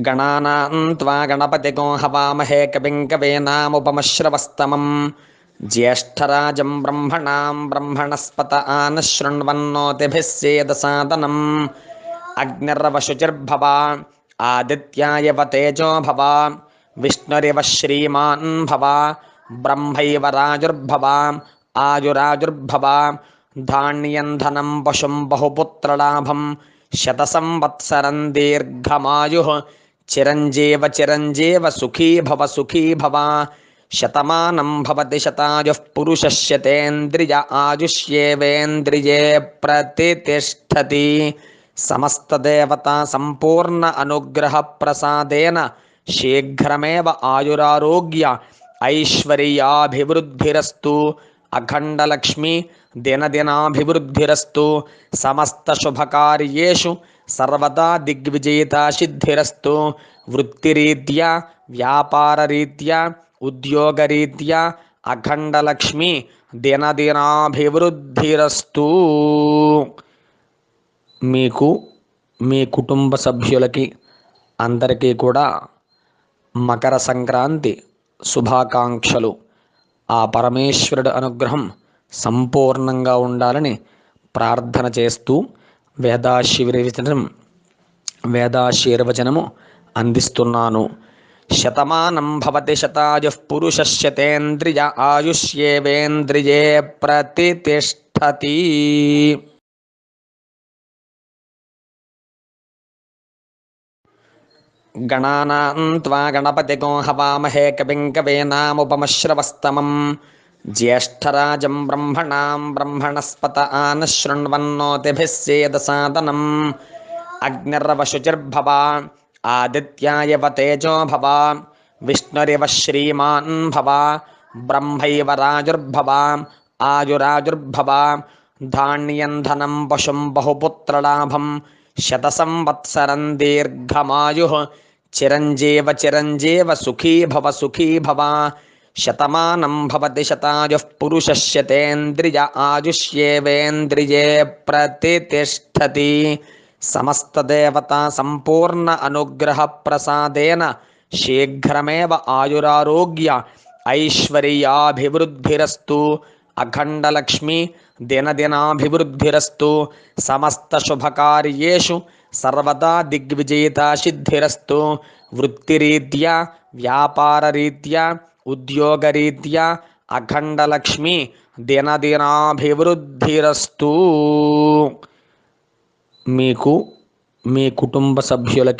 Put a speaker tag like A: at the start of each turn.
A: गणानां त्वा गणपतिगो हवामहे कविं कवीनामुपमश्रवस्तमं ज्येष्ठराजं ब्रह्मणां ब्रह्मणस्पत आनशृण्वन्नोतिभिः सेदसादनम् अग्निर्वशुचिर्भव आदित्याय तेजो भव विष्णुरिव श्रीमान् भव ब्रह्मैव राजुर्भव आयुराजुर्भव धान्यं धनं पशुं बहुपुत्रलाभं शतसंवत्सरं दीर्घमायुः चिरञ्जीव चिरञ्जीव सुखी भव शतमानं भवति शतायुः पुरुषस्यतेन्द्रिय आयुष्येवेन्द्रिये प्रतितिष्ठति समस्तदेवता संपूर्ण अनुग्रह प्रसादेन शीघ्रमेव आयुरारोग्य ऐश्वर्याभिवृद्धिरस्तु अखण्डलक्ष्मी दिनदिनाभिवृद्धिरस्तु समस्तशुभकार्येषु सर्वदा दिग्विजयिता सिद्धिरस्तु वृत्तिरीत्या व्यापाररीत्या उद्योगरीत्या अखण्डलक्ष्मी दिनदिनाभिवृद्धिरस्तु। మీకు మీ కుటుంబ సభ్యులకి అందరికీ కూడా మకర సంక్రాంతి శుభాకాంక్షలు. ఆ పరమేశ్వరుడి అనుగ్రహం సంపూర్ణంగా ఉండాలని ప్రార్థన చేస్తూ వేదాశీర్వచనము అందిస్తున్నాను. శతమానం భవతి శతాయుః పురుషస్యతేంద్రియ ఆయుష్యేవేంద్రియే ప్రతితిష్ఠతి. गणानां त्वा गणपतिगो हवामहे कविं कवीनामुपमश्रवस्तमं ज्येष्ठराजं ब्रह्मणां ब्रह्मणस्पत आनशृण्वन्नोतिभिः सेदसादनम् अग्निर्वशुचिर्भव आदित्याय तेजो भव विष्णुरिव श्रीमान् भव ब्रह्मैव राजुर्भव आयुराजुर्भव धान्यं धनं पशुं बहुपुत्रलाभं शतसंवत्सरं दीर्घमायुः चिरञ्जीव चिरञ्जीव सुखी भव शतमानं भवति शतायुः पुरुषस्यतेन्द्रिय आयुष्येवेन्द्रिये प्रतितिष्ठति समस्तदेवता संपूर्ण अनुग्रह प्रसादेन शीघ्रमेव आयुरारोग्य ऐश्वर्याभिवृद्धिरस्तु अखण्डलक्ष्मी दिनदिनाभिवृद्धिरस्तु समस्तशुभकार्येषु सर्वदा दिग्विजयिता सिद्धिरस्तु वृत्तिरीत्या व्यापाररीत्या उद्योगरीत्या अखण्डलक्ष्मी दिनदिनाभिवृद्धिरस्तु. మీకు మీ కుటుంబ సభ్యులకి